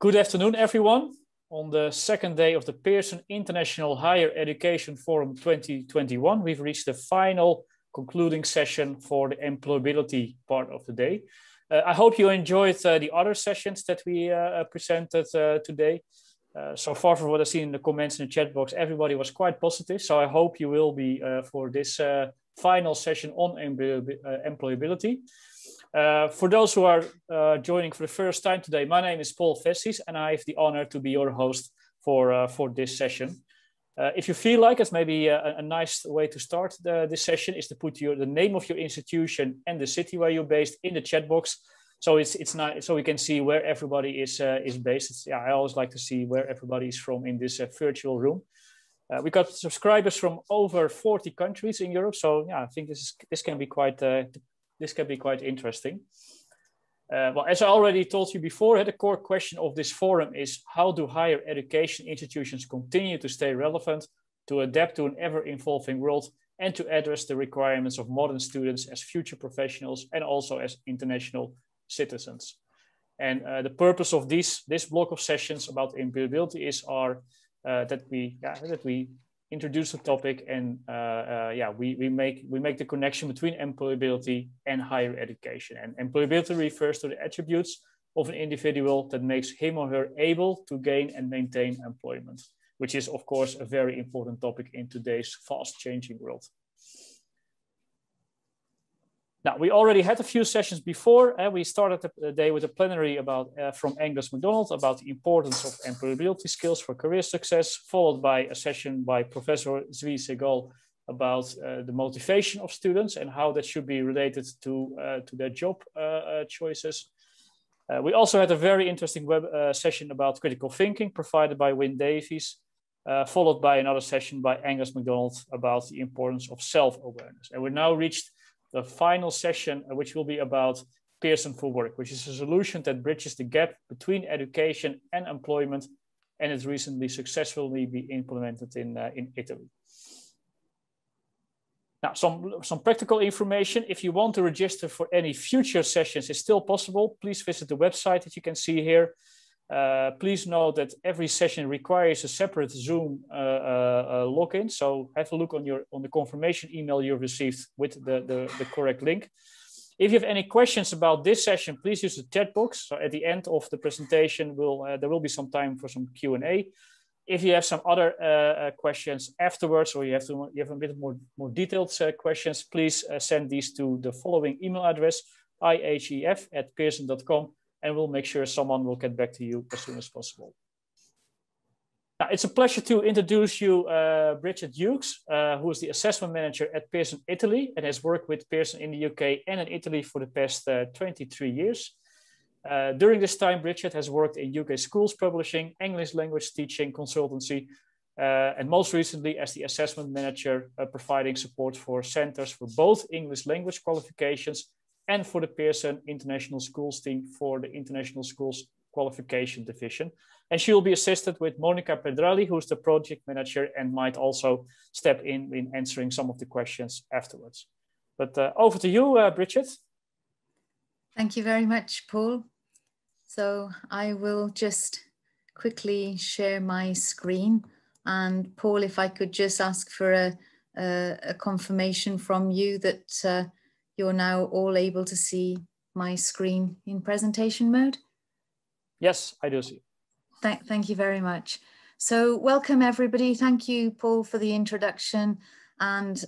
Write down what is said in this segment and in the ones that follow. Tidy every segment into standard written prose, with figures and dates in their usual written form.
Good afternoon, everyone. On the second day of the Pearson International Higher Education Forum 2021, we've reached the final concluding session for the employability part of the day. I hope you enjoyed the other sessions that we presented today. So far from what I've seen in the comments in the chat box, everybody was quite positive. So I hope you will be for this final session on employability. For those who are joining for the first time today, my name is Paul Vesties, and I have the honor to be your host for this session. If you feel like it, maybe a nice way to start this session is to put the name of your institution and the city where you're based in the chat box. So it's nice, so we can see where everybody is based. I always like to see where everybody is from in this virtual room. We got subscribers from over 40 countries in Europe, so yeah, I think this can be quite interesting. Well, as I already told you before, the core question of this forum is how do higher education institutions continue to stay relevant, to adapt to an ever-evolving world, and to address the requirements of modern students as future professionals and also as international citizens. And the purpose of this block of sessions about employability is that we introduce the topic and we make the connection between employability and higher education. And employability refers to the attributes of an individual that makes him or her able to gain and maintain employment, which is of course a very important topic in today's fast changing world. Now, we already had a few sessions before. We started the day with a plenary from Angus MacDonald about the importance of employability skills for career success, followed by a session by Professor Zvi Segal about the motivation of students and how that should be related to their job choices. We also had a very interesting web session about critical thinking provided by Wyn Davies, followed by another session by Angus MacDonald about the importance of self-awareness. And we're now reached the final session, which will be about Pearson for Work, which is a solution that bridges the gap between education and employment, and it's recently successfully been implemented in Italy. Now, some practical information. If you want to register for any future sessions, it's still possible. Please visit the website that you can see here. Please know that every session requires a separate Zoom login. So have a look on the confirmation email you received with the correct link. If you have any questions about this session, please use the chat box. So at the end of the presentation, there will be some time for some Q&A. If you have some other questions afterwards, or you have a bit more detailed questions, please send these to the following email address, ihef@pearson.com. And we'll make sure someone will get back to you as soon as possible. Now, it's a pleasure to introduce you Brigette Hughes, who is the assessment manager at Pearson Italy and has worked with Pearson in the UK and in Italy for the past 23 years. During this time, Brigette has worked in UK schools publishing, English language teaching consultancy, and most recently as the assessment manager providing support for centers for both English language qualifications and for the Pearson International Schools team for the International Schools Qualification Division. And she will be assisted with Monica Pedrali, who's the project manager and might also step in answering some of the questions afterwards. But over to you, Brigette. Thank you very much, Paul. So I will just quickly share my screen. And Paul, if I could just ask for a confirmation from you that you're now all able to see my screen in presentation mode? Yes, I do see. Thank you very much. So welcome everybody. Thank you, Paul, for the introduction. And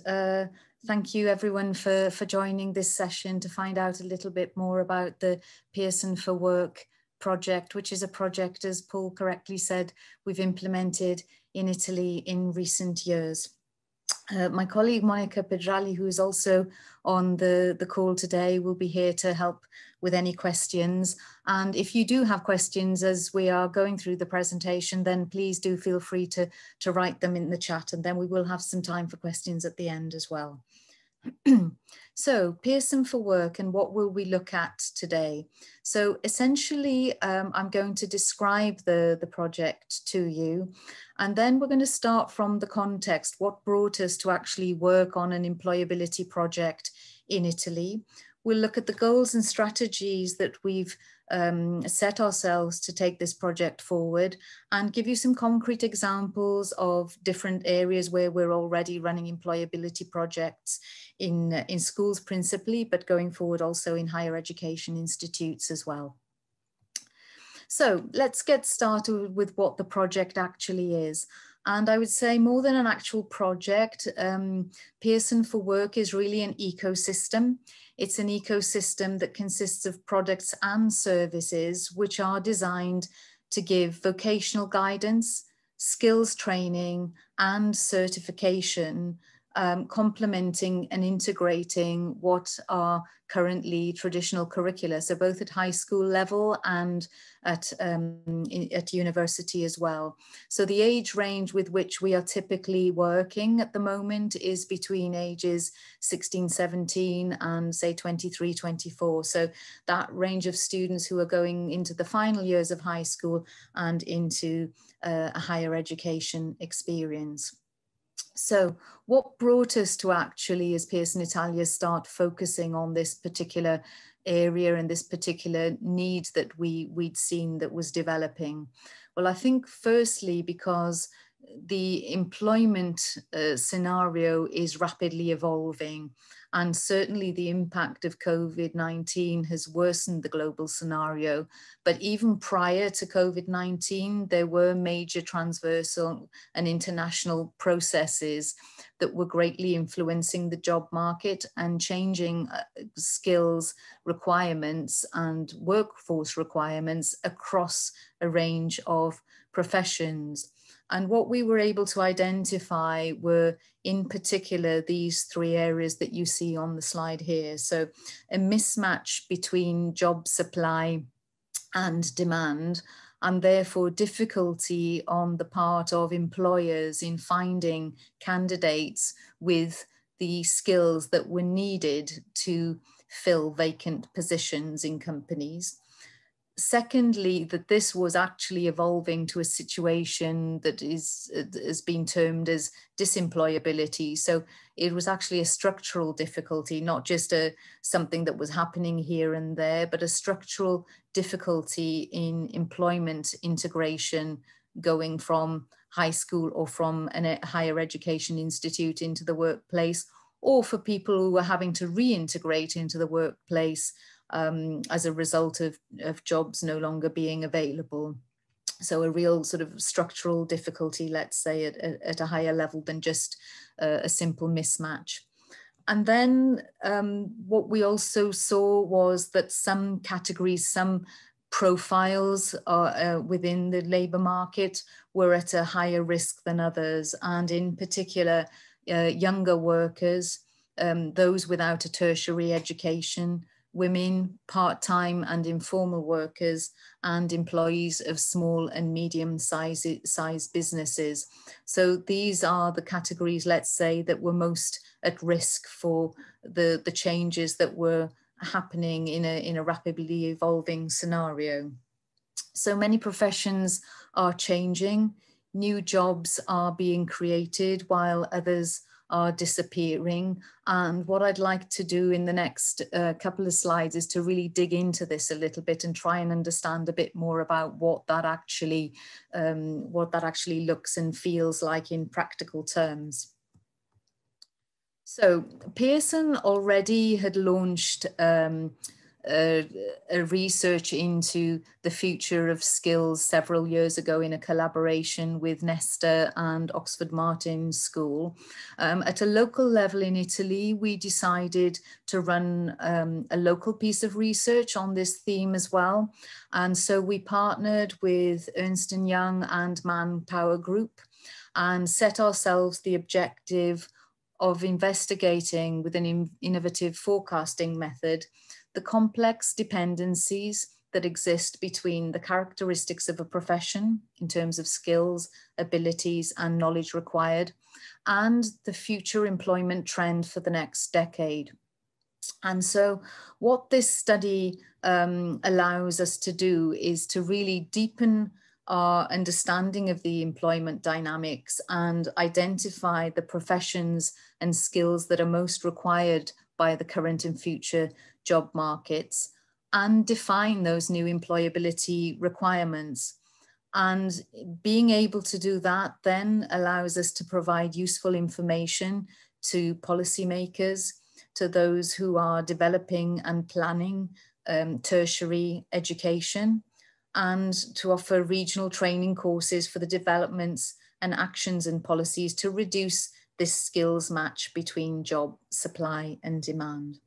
thank you everyone for joining this session to find out a little bit more about the Pearson for Work project, which is a project, as Paul correctly said, we've implemented in Italy in recent years. My colleague Monica Pedrali, who is also on the call today, will be here to help with any questions. And if you do have questions as we are going through the presentation, then please do feel free to write them in the chat, and then we will have some time for questions at the end as well. So Pearson for Work, and what will we look at today? So essentially, I'm going to describe the project to you, and then we're going to start from the context, what brought us to actually work on an employability project in Italy. we'll look at the goals and strategies that we've set ourselves to take this project forward, and give you some concrete examples of different areas where we're already running employability projects in schools principally, but going forward also in higher education institutes as well. So let's get started with what the project actually is. And I would say more than an actual project, Pearson for Work is really an ecosystem. It's an ecosystem that consists of products and services which are designed to give vocational guidance, skills training, and certification, complementing and integrating what are currently traditional curricula, so both at high school level and at university as well. So the age range with which we are typically working at the moment is between ages 16, 17 and say 23, 24. So that range of students who are going into the final years of high school and into a higher education experience. So what brought us to actually, as Pearson Italia, start focusing on this particular area and this particular need that we'd seen that was developing? Well, I think firstly, because the employment scenario is rapidly evolving, and certainly the impact of COVID-19 has worsened the global scenario. But even prior to COVID-19, there were major transversal and international processes that were greatly influencing the job market and changing skills requirements and workforce requirements across a range of professions. And what we were able to identify were, in particular, these three areas that you see on the slide here. So a mismatch between job supply and demand, and therefore difficulty on the part of employers in finding candidates with the skills that were needed to fill vacant positions in companies. Secondly, that this was actually evolving to a situation that has been termed as disemployability. So it was actually a structural difficulty, not just something that was happening here and there, but a structural difficulty in employment integration, going from high school or from a higher education institute into the workplace, or for people who were having to reintegrate into the workplace as a result of jobs no longer being available. So a real sort of structural difficulty, let's say, at a higher level than just a simple mismatch. And then what we also saw was that some categories, some profiles within the labour market were at a higher risk than others. And in particular, younger workers, those without a tertiary education, women, part-time and informal workers, and employees of small and medium-sized businesses. So these are the categories, let's say, that were most at risk for the changes that were happening in a rapidly evolving scenario. So many professions are changing, new jobs are being created while others are disappearing. And what I'd like to do in the next couple of slides is to really dig into this a little bit and try and understand a bit more about what that actually looks and feels like in practical terms. So Pearson already had launched a research into the future of skills several years ago in a collaboration with Nesta and Oxford Martin School. At a local level in Italy, we decided to run a local piece of research on this theme as well. And so we partnered with Ernst & Young and Manpower Group and set ourselves the objective of investigating with an innovative forecasting method the complex dependencies that exist between the characteristics of a profession in terms of skills, abilities, and knowledge required, and the future employment trend for the next decade. And so what this study allows us to do is to really deepen our understanding of the employment dynamics and identify the professions and skills that are most required by the current and future job markets and define those new employability requirements. And being able to do that then allows us to provide useful information to policymakers, to those who are developing and planning tertiary education, and to offer regional training courses for the developments and actions and policies to reduce this skills match between job supply and demand.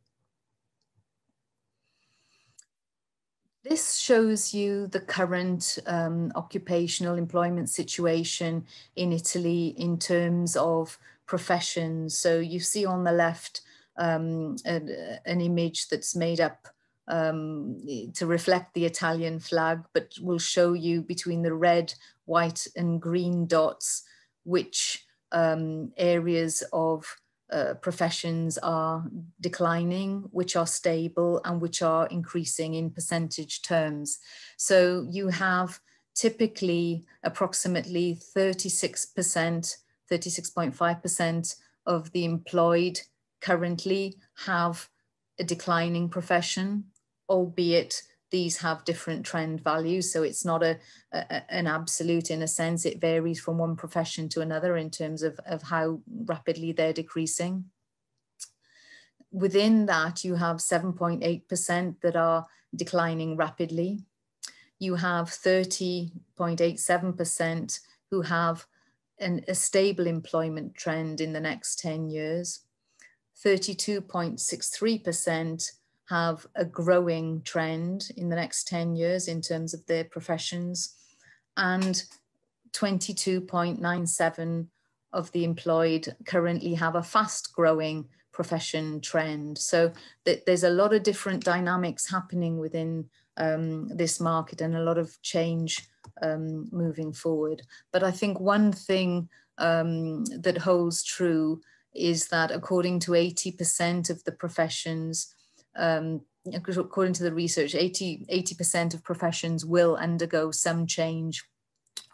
This shows you the current occupational employment situation in Italy in terms of professions. So you see on the left an image that's made up to reflect the Italian flag, but will show you between the red, white and green dots which areas of professions are declining, which are stable and which are increasing in percentage terms. So you have typically approximately 36%, 36.5% of the employed currently have a declining profession, albeit these have different trend values. So it's not an absolute in a sense. It varies from one profession to another in terms of how rapidly they're decreasing. Within that, you have 7.8% that are declining rapidly. You have 30.87% who have a stable employment trend in the next 10 years. 32.63% have a growing trend in the next 10 years in terms of their professions, and 22.97% of the employed currently have a fast growing profession trend. So there's a lot of different dynamics happening within this market and a lot of change moving forward. But I think one thing that holds true is that according to 80% of the professions, according to the research, 80% of professions will undergo some change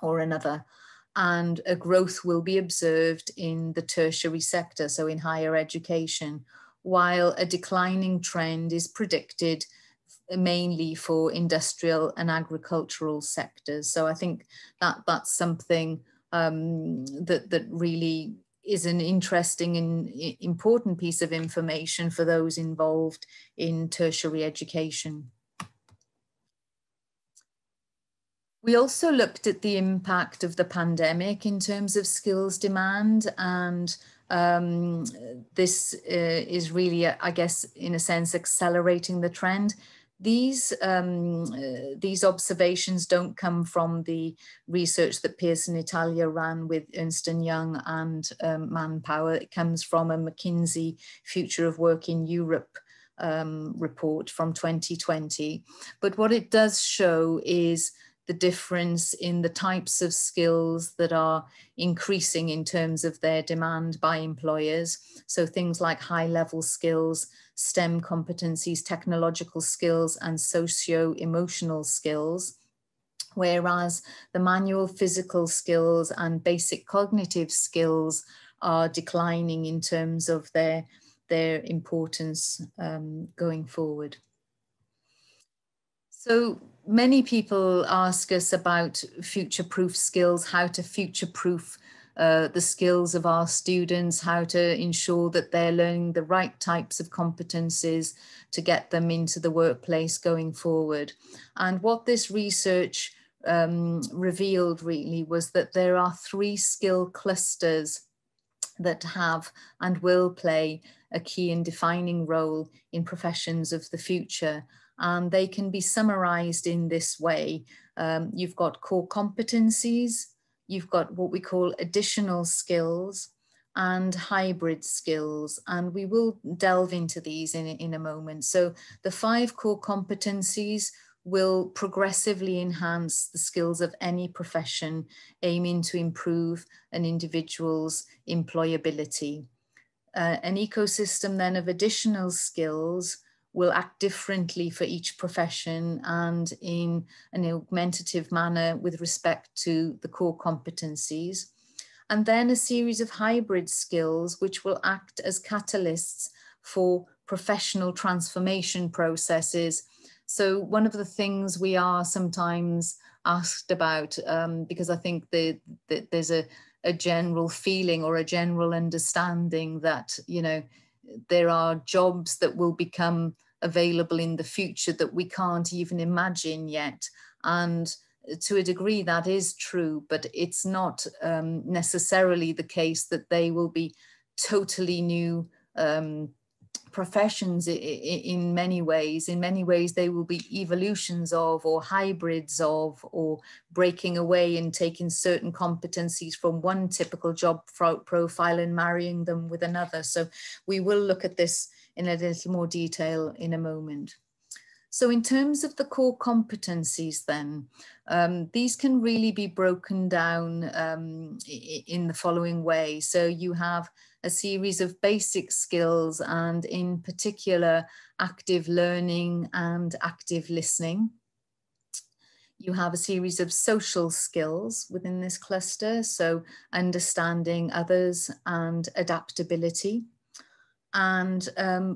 or another, and a growth will be observed in the tertiary sector, so in higher education, while a declining trend is predicted mainly for industrial and agricultural sectors. So I think that that's something that really is an interesting and important piece of information for those involved in tertiary education. We also looked at the impact of the pandemic in terms of skills demand, and this is really, I guess, in a sense, accelerating the trend. These observations don't come from the research that Pearson Italia ran with Ernst & Young and Manpower. It comes from a McKinsey Future of Work in Europe report from 2020. But what it does show is the difference in the types of skills that are increasing in terms of their demand by employers. So things like high-level skills, STEM competencies, technological skills, and socio-emotional skills, whereas the manual physical skills and basic cognitive skills are declining in terms of their importance going forward. So many people ask us about future-proof skills, how to future-proof the skills of our students, how to ensure that they're learning the right types of competencies to get them into the workplace going forward. And what this research revealed really was that there are 3 skill clusters that have and will play a key and defining role in professions of the future. And they can be summarized in this way. You've got core competencies, you've got what we call additional skills and hybrid skills. And we will delve into these in a moment. So the 5 core competencies will progressively enhance the skills of any profession, aiming to improve an individual's employability. An ecosystem then of additional skills will act differently for each profession and in an augmentative manner with respect to the core competencies. And then a series of hybrid skills which will act as catalysts for professional transformation processes. So one of the things we are sometimes asked about, because I think there's a general feeling or a general understanding that, you know, there are jobs that will become available in the future that we can't even imagine yet. And to a degree that is true, but it's not necessarily the case that they will be totally new professions in many ways. In many ways, they will be evolutions of, or hybrids of, or breaking away and taking certain competencies from one typical job profile and marrying them with another. So we will look at this in a little more detail in a moment. So in terms of the core competencies then, these can really be broken down in the following way. So you have a series of basic skills, and in particular, active learning and active listening. You have a series of social skills within this cluster, so understanding others and adaptability, and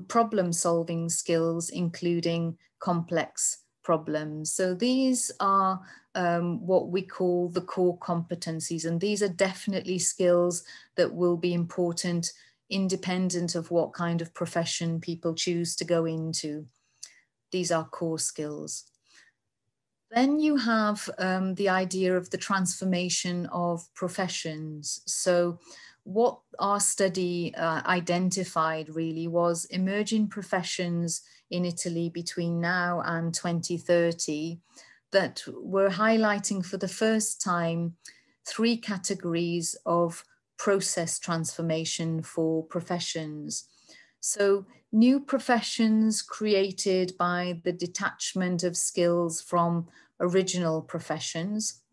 problem-solving skills, including complex problems. So these are what we call the core competencies, and these are definitely skills that will be important independent of what kind of profession people choose to go into. These are core skills. Then you have the idea of the transformation of professions. So what our study identified really was emerging professions in Italy between now and 2030 that were highlighting for the first time 3 categories of process transformation for professions. So new professions created by the detachment of skills from original professions,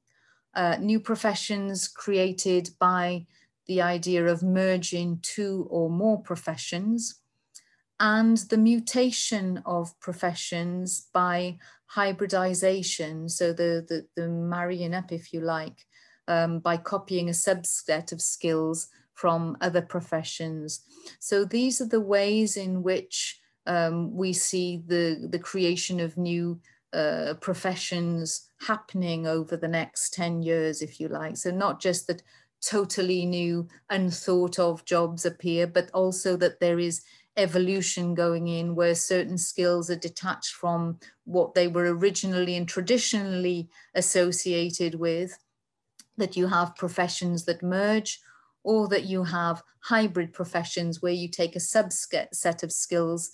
new professions created by the idea of merging 2 or more professions, and the mutation of professions by hybridization, so the marrying up, if you like, by copying a subset of skills from other professions. So these are the ways in which we see the creation of new professions happening over the next 10 years, if you like. So not just that totally new, unthought of jobs appear, but also that there is evolution going in where certain skills are detached from what they were originally and traditionally associated with, that you have professions that merge, or that you have hybrid professions where you take a subset of skills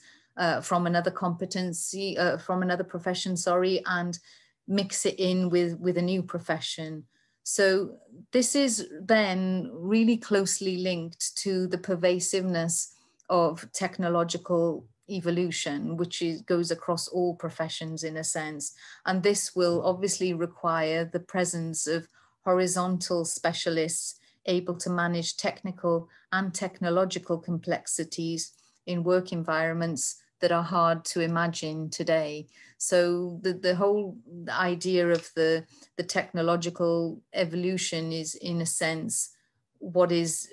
from another competency, from another profession, sorry, and mix it in with a new profession. So this is then really closely linked to the pervasiveness of technological evolution, which goes across all professions in a sense. And this will obviously require the presence of horizontal specialists able to manage technical and technological complexities in work environments that are hard to imagine today. So the whole idea of the technological evolution is, in a sense, what is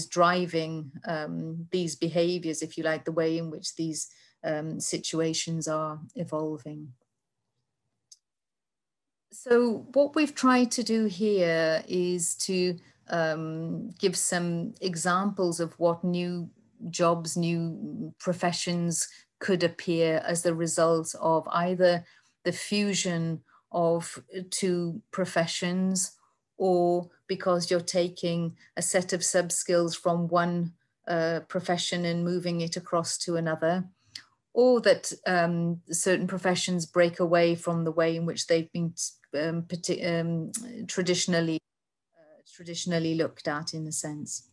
driving these behaviors, if you like, the way in which these situations are evolving. So what we've tried to do here is to give some examples of what new jobs, new professions could appear as the result of either the fusion of 2 professions, or because you're taking a set of sub-skills from one profession and moving it across to another, or that certain professions break away from the way in which they've been traditionally looked at, in a sense.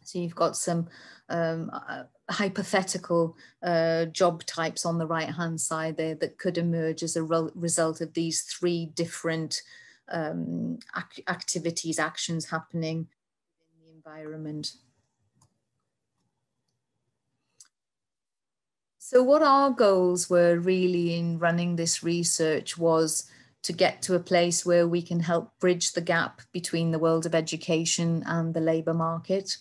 So you've got some hypothetical job types on the right-hand side there that could emerge as a result of these 3 different activities, actions happening in the environment. So what our goals were really in running this research was to get to a place where we can help bridge the gap between the world of education and the labour market.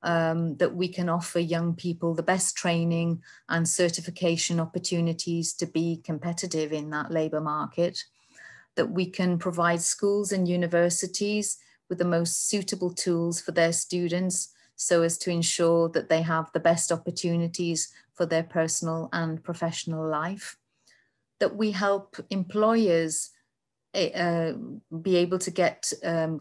that we can offer young people the best training and certification opportunities to be competitive in that labour market, that we can provide schools and universities with the most suitable tools for their students so as to ensure that they have the best opportunities for their personal and professional life, that we help employers be able to get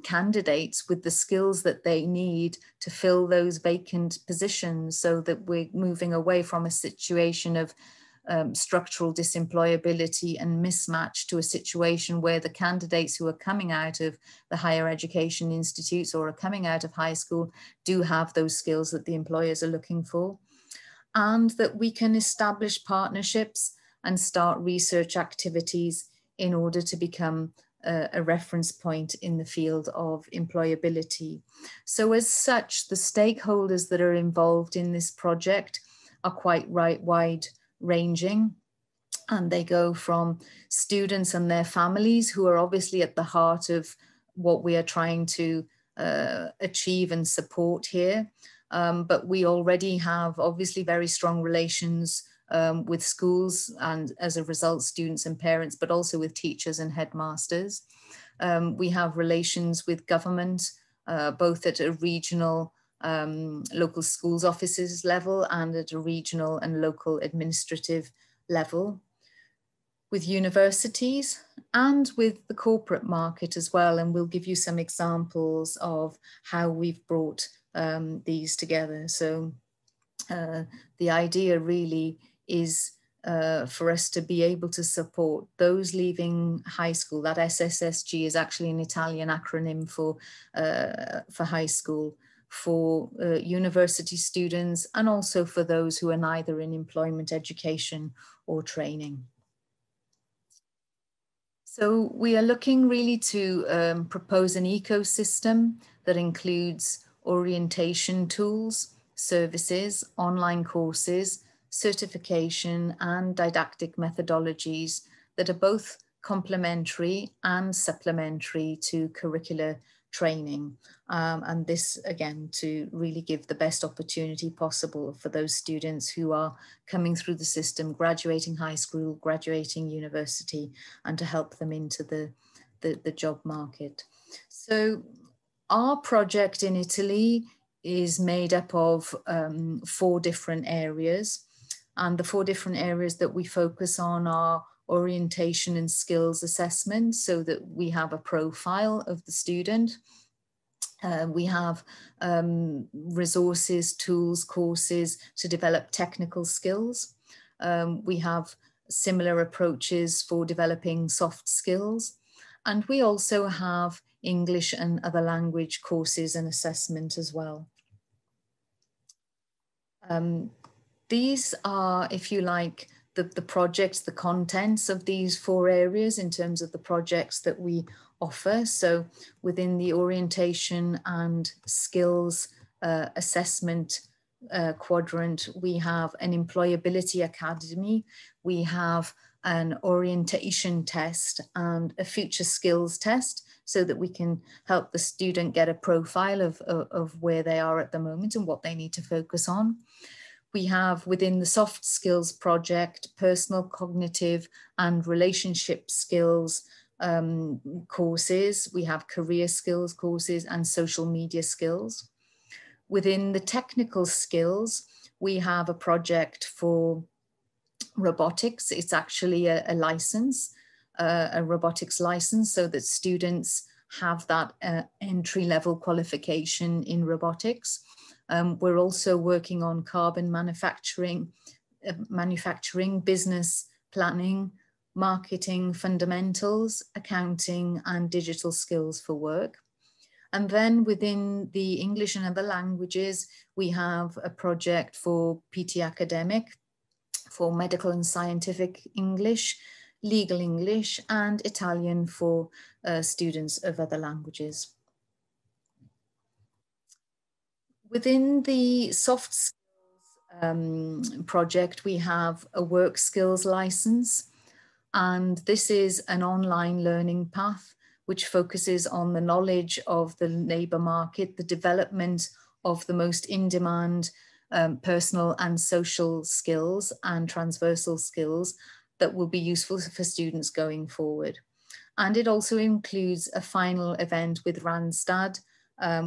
candidates with the skills that they need to fill those vacant positions, so that we're moving away from a situation of structural disemployability and mismatch to a situation where the candidates who are coming out of the higher education institutes or are coming out of high school do have those skills that the employers are looking for, and that we can establish partnerships and start research activities in order to become a reference point in the field of employability. So as such, the stakeholders that are involved in this project are quite wide-ranging, and they go from students and their families, who are obviously at the heart of what we are trying to achieve and support here. But we already have obviously very strong relations with schools, and as a result, students and parents, but also with teachers and headmasters. We have relations with government, both at a regional, local schools offices level and at a regional and local administrative level, with universities and with the corporate market as well. And we'll give you some examples of how we've brought these together. So the idea really is for us to be able to support those leaving high school. That SSSG is actually an Italian acronym for high school, for university students, and also for those who are neither in employment, education, or training. So we are looking really to propose an ecosystem that includes orientation tools, services, online courses, certification, and didactic methodologies that are both complementary and supplementary to curricular training. And this, again, to really give the best opportunity possible for those students who are coming through the system, graduating high school, graduating university, and to help them into the job market. So our project in Italy is made up of 4 different areas. And the 4 different areas that we focus on are orientation and skills assessment, so that we have a profile of the student. We have resources, tools, courses to develop technical skills. We have similar approaches for developing soft skills. And we also have English and other language courses and assessment as well. These are, if you like, the projects, the contents of these 4 areas in terms of the projects that we offer. So within the orientation and skills assessment quadrant, we have an employability academy, we have an orientation test and a future skills test, so that we can help the student get a profile of where they are at the moment and what they need to focus on. We have within the soft skills project, personal, cognitive and relationship skills courses. We have career skills courses and social media skills. Within the technical skills, we have a project for robotics. It's actually a license, a robotics license, so that students have that entry-level qualification in robotics. We're also working on carbon manufacturing, business planning, marketing fundamentals, accounting, and digital skills for work. And then within the English and other languages, we have a project for PT Academic, for medical and scientific English, legal English, and Italian for students of other languages. Within the soft skills project, we have a work skills license, and this is an online learning path which focuses on the knowledge of the labour market, the development of the most in-demand personal and social skills and transversal skills that will be useful for students going forward. And it also includes a final event with Randstad,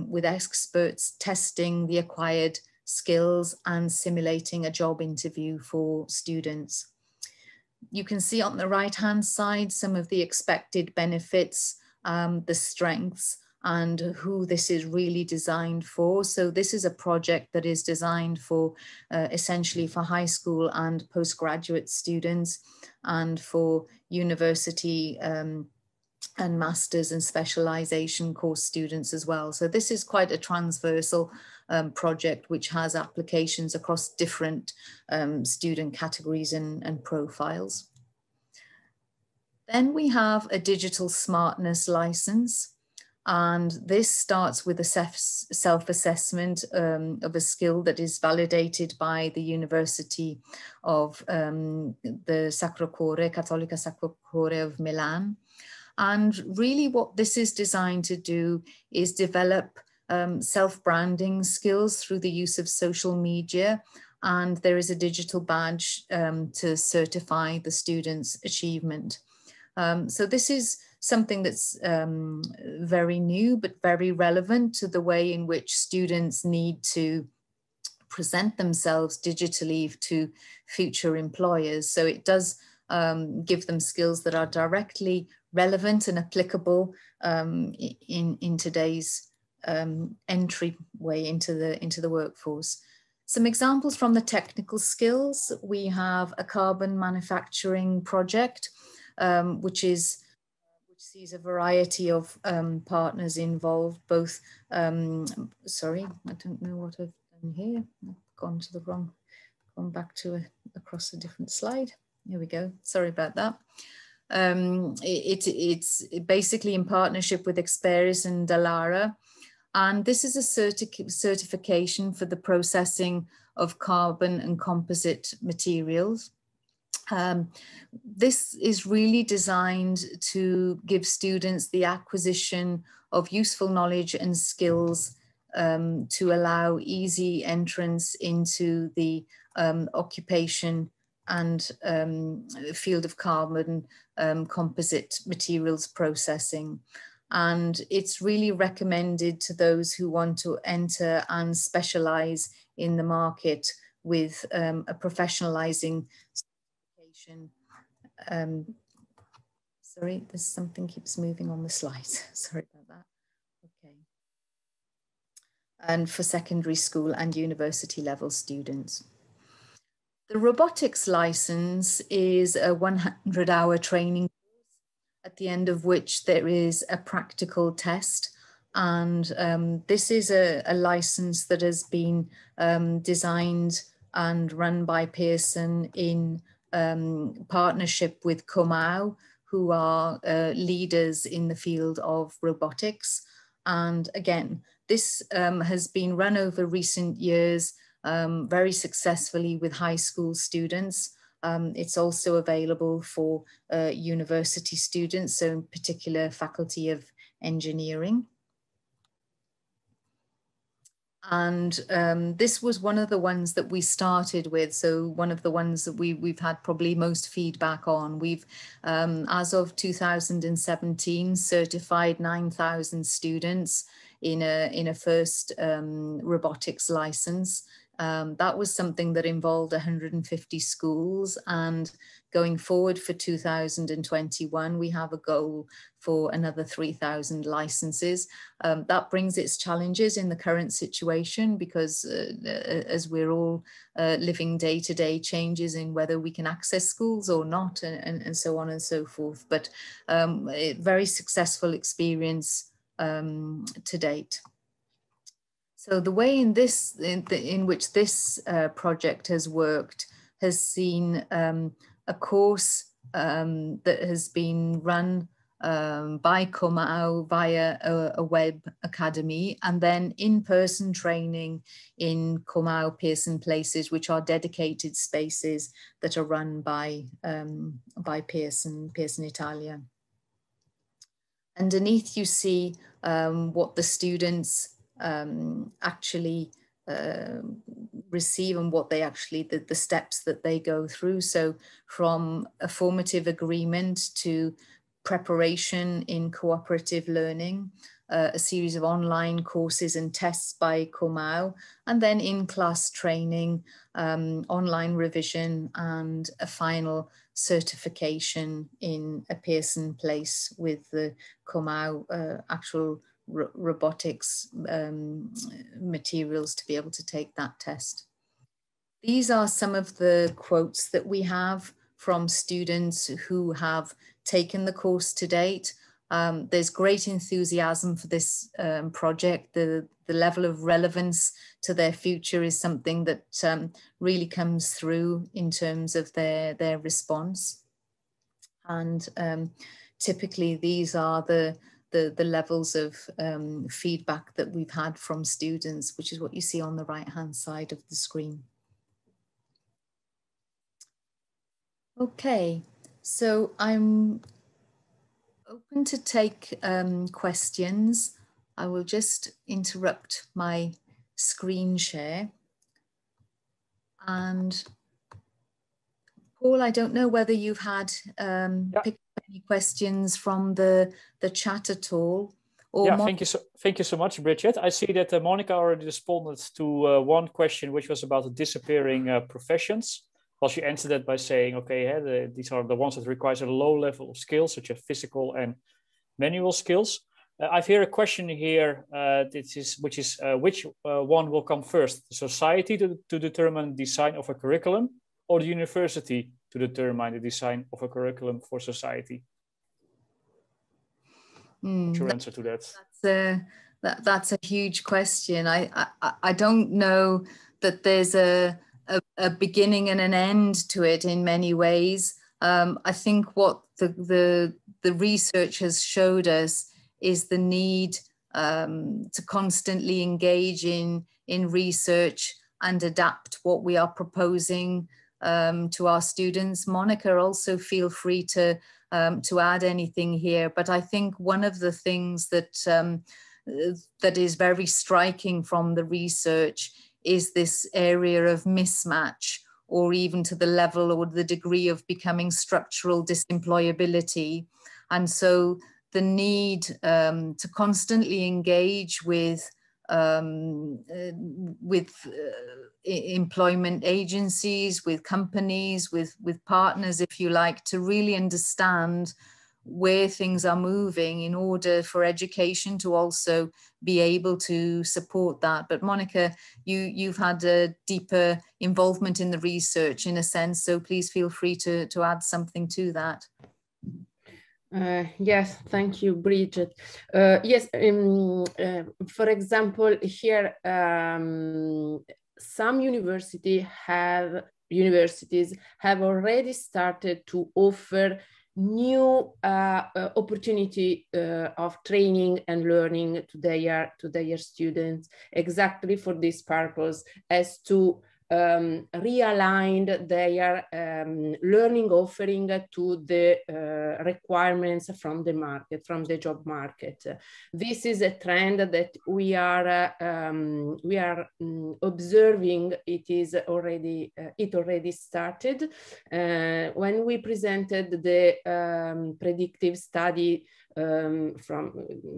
with experts testing the acquired skills and simulating a job interview for students. You can see on the right-hand side some of the expected benefits, the strengths, and who this is really designed for. So this is a project that is designed for essentially for high school and postgraduate students, and for university and masters and specialization course students as well. So this is quite a transversal project which has applications across different student categories and profiles. Then we have a digital smartness license. And this starts with a self-assessment of a skill that is validated by the University of the Sacro Cuore, Cattolica Sacro Cuore of Milan. And really what this is designed to do is develop self-branding skills through the use of social media. And there is a digital badge to certify the student's achievement. So this is something that's very new, but very relevant to the way in which students need to present themselves digitally to future employers. So it does give them skills that are directly relevant and applicable in today's entryway into the workforce. Some examples from the technical skills: we have a carbon manufacturing project, which sees a variety of partners involved, both, sorry, I don't know what I've done here. I've gone back to across a different slide. Here we go, sorry about that. It's basically in partnership with Experis and Dallara. And this is a certification for the processing of carbon and composite materials. This is really designed to give students the acquisition of useful knowledge and skills to allow easy entrance into the occupation and field of carbon composite materials processing. And it's really recommended to those who want to enter and specialize in the market with a professionalizing certification. Sorry, there's something keeps moving on the slide. Sorry about that. Okay. And for secondary school and university level students. The robotics license is a 100-hour training course, at the end of which there is a practical test. And this is a license that has been designed and run by Pearson in partnership with Comau, who are leaders in the field of robotics. And again, this has been run over recent years very successfully with high school students. It's also available for university students, so in particular Faculty of Engineering. And this was one of the ones that we started with. So one of the ones that we've had probably most feedback on. We've, as of 2017, certified 9,000 students in a first robotics license. That was something that involved 150 schools, and going forward for 2021, we have a goal for another 3,000 licenses. That brings its challenges in the current situation, because as we're all living day-to-day changes in whether we can access schools or not, and so on and so forth. But a very successful experience to date. So the way in which this project has worked has seen a course that has been run by Comau via a web academy, and then in-person training in Comau Pearson places, which are dedicated spaces that are run by Pearson Italia. Underneath you see what the students actually receive and what they actually, the steps that they go through. So from a formative agreement to preparation in cooperative learning, a series of online courses and tests by Comau, and then in-class training, online revision, and a final certification in a Pearson place with the Comau actual robotics materials to be able to take that test. These are some of the quotes that we have from students who have taken the course to date. There's great enthusiasm for this project. The level of relevance to their future is something that really comes through in terms of their response. And typically these are the levels of feedback that we've had from students, which is what you see on the right-hand side of the screen. Okay, so I'm open to take questions. I will just interrupt my screen share. And Paul, I don't know whether you've had picked up any questions from the chat at all. Or yeah, thank you so much, Brigette. I see that Monica already responded to one question, which was about the disappearing professions. Well, she answered that by saying, okay, these are the ones that require a low level of skills, such as physical and manual skills. I've heard a question here, which one will come first? The society to determine the design of a curriculum, or the university to determine the design of a curriculum for society? What's your answer to that? That's a huge question. I don't know that there's a beginning and an end to it in many ways. I think what the research has showed us is the need to constantly engage in research and adapt what we are proposing to our students. Monica, also feel free to add anything here, but I think one of the things that that is very striking from the research is this area of mismatch, or even to the level or the degree of becoming structural disemployability. And so the need to constantly engage with employment agencies, with companies, with partners, if you like, to really understand where things are moving in order for education to also be able to support that. But Monica, you've had a deeper involvement in the research in a sense, so please feel free to add something to that. Yes, thank you, Brigette. Yes, for example, here some universities have already started to offer new opportunity of training and learning to their students, exactly for this purpose, as to realign their learning offering to the requirements from the market, from the job market. This is a trend that we are observing. It already started when we presented the predictive study from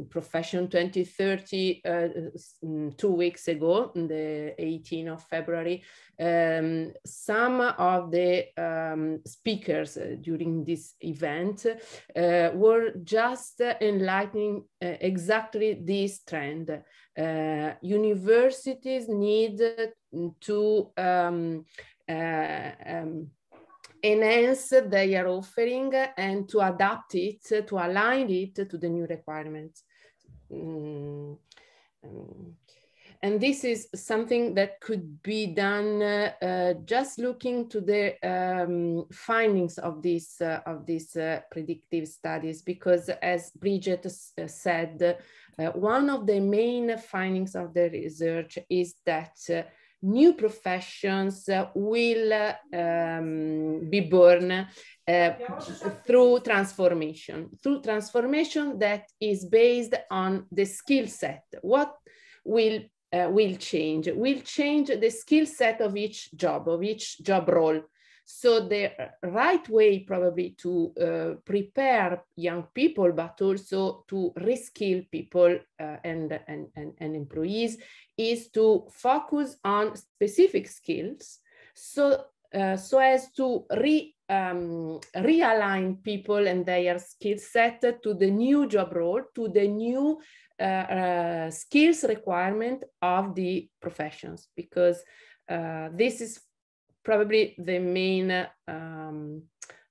Professioni 2030 2 weeks ago, the 18th of February. Some of the speakers during this event were just enlightening exactly this trend. Universities need to enhance their offering and to adapt it, to align it to the new requirements. And this is something that could be done just looking to the findings of these predictive studies, because as Brigette said, one of the main findings of the research is that new professions will be born through transformation that is based on the skill set. will change the skill set of each job role. So the right way probably to prepare young people, but also to reskill people and employees, is to focus on specific skills, so as to realign people and their skill set to the new job role, to the new skills requirement of the professions, because this is probably the main,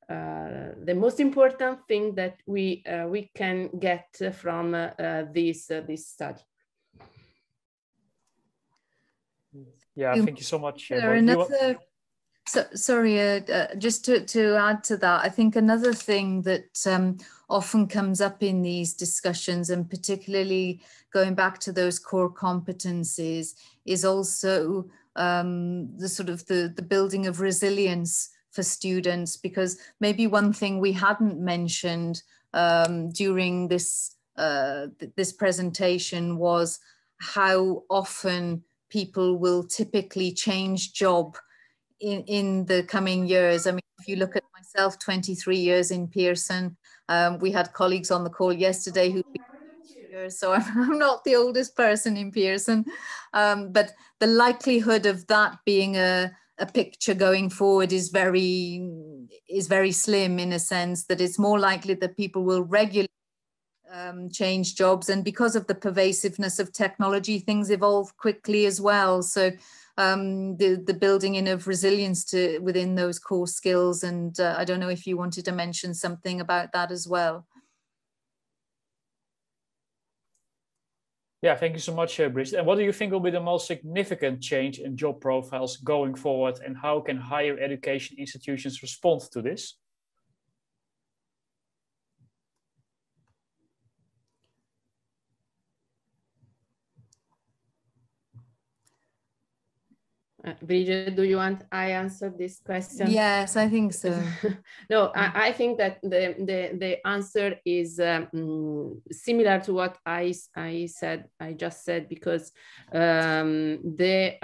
the most important thing that we can get from this study. Yeah, thank you so much. Sorry, just to add to that, I think another thing that often comes up in these discussions, and particularly going back to those core competencies, is also the building of resilience for students, because maybe one thing we hadn't mentioned during this this presentation was how often people will typically change job in the coming years. I mean, if you look at myself, 23 years in Pearson, we had colleagues on the call yesterday who've been years, so I'm not the oldest person in Pearson, but the likelihood of that being a picture going forward is very slim, in a sense that it's more likely that people will regularly change jobs, and because of the pervasiveness of technology, things evolve quickly as well. So the building in of resilience within those core skills, and I don't know if you wanted to mention something about that as well. Yeah, thank you so much, Brigette. And what do you think will be the most significant change in job profiles going forward, and how can higher education institutions respond to this? Brigette, do you want I answer this question? Yes, I think so. No, I think that the answer is similar to what I just said, because the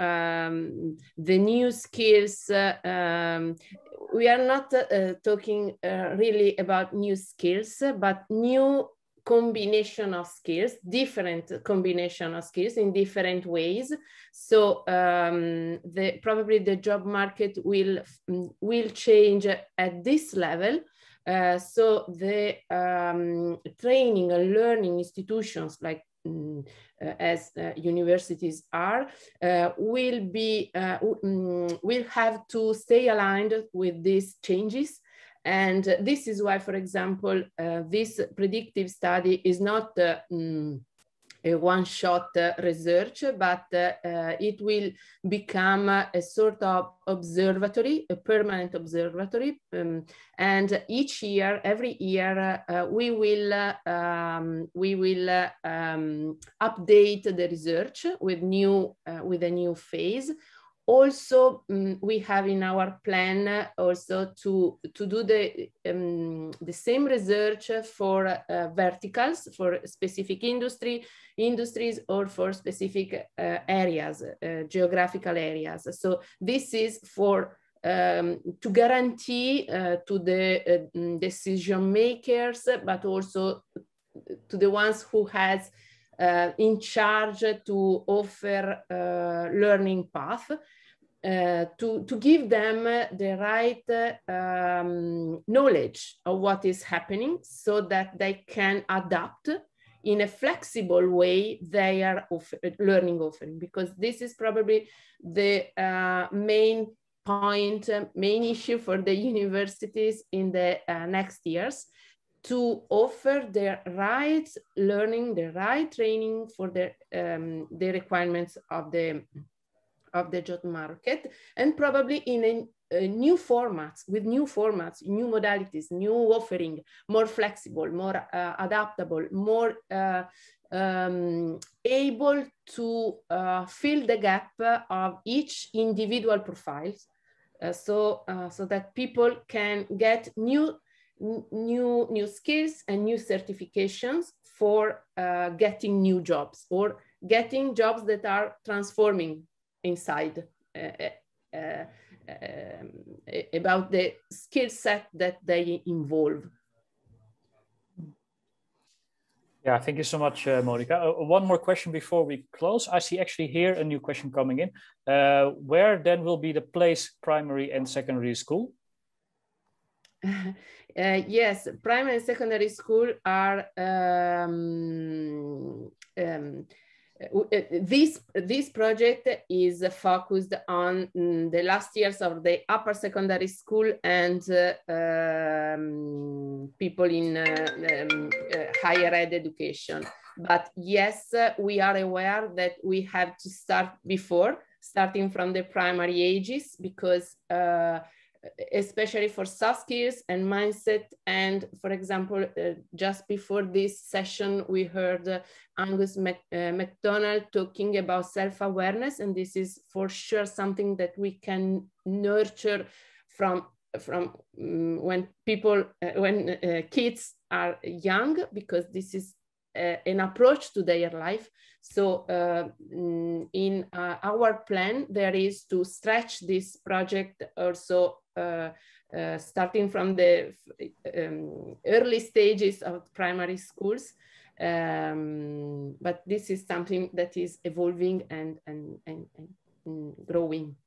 new skills, we are not talking really about new skills, but new combination of skills, different combination of skills in different ways. So probably the job market will change at this level. So the training and learning institutions, like as universities are, will have to stay aligned with these changes. And this is why, for example, this predictive study is not a one-shot research, but it will become a sort of observatory, a permanent observatory. And each year, every year, we will update the research with a new phase. Also, we have in our plan also to do the same research for verticals, for specific industries, or for specific areas, geographical areas. So this is for to guarantee to the decision makers, but also to the ones who has in charge to offer learning path, to give them the right knowledge of what is happening, so that they can adapt in a flexible way their learning offering, because this is probably the main point, main issue for the universities in the next years, to offer the right learning, the right training for the requirements of the job market, and probably in a new formats, with new formats, new modalities, new offering, more flexible, more adaptable, more able to fill the gap of each individual profiles, so that people can get new new skills and new certifications for getting new jobs or getting jobs that are transforming inside about the skill set that they involve. Yeah, thank you so much, Monica. One more question before we close. I see actually here a new question coming in. Where then will be the place primary and secondary school? Yes, primary and secondary school are this project is focused on the last years of the upper secondary school and people in higher ed education. But yes, we are aware that we have to start before, starting from the primary ages, because especially for soft skills and mindset. And for example, just before this session, we heard Angus MacDonald talking about self-awareness. And this is for sure something that we can nurture from when people, when kids are young, because this is an approach to their life. So in our plan, there is to stretch this project also starting from the early stages of primary schools. But this is something that is evolving and growing.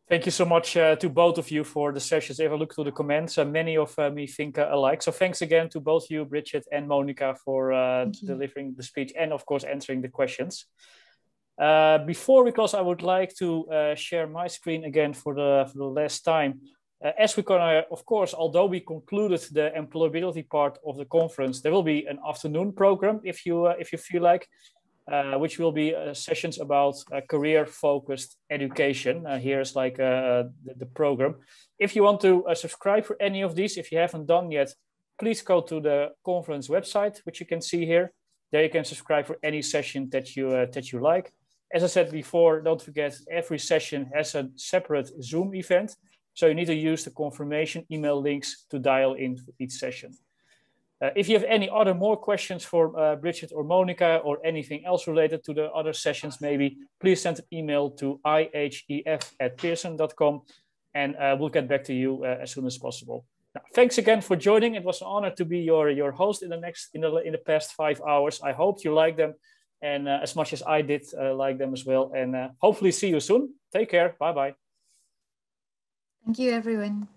Thank you so much to both of you for the sessions. If I look through the comments, many of me think alike. So thanks again to both you, Brigette and Monica, for delivering the speech and of course answering the questions. Before we close, I would like to share my screen again for the last time. As we can, of course, although we concluded the employability part of the conference, there will be an afternoon program if you feel like. Which will be sessions about career-focused education. Here's like the program. If you want to subscribe for any of these, if you haven't done yet, please go to the conference website, which you can see here. There you can subscribe for any session that you like. As I said before, don't forget every session has a separate Zoom event. So you need to use the confirmation email links to dial in for each session. If you have any more questions for Brigette or Monica or anything else related to the other sessions, maybe please send an email to ihef@pearson.com and we'll get back to you as soon as possible. Now, thanks again for joining. It was an honor to be your host in the past 5 hours. I hope you liked them and as much as I did like them as well. And hopefully see you soon. Take care. Bye-bye. Thank you, everyone.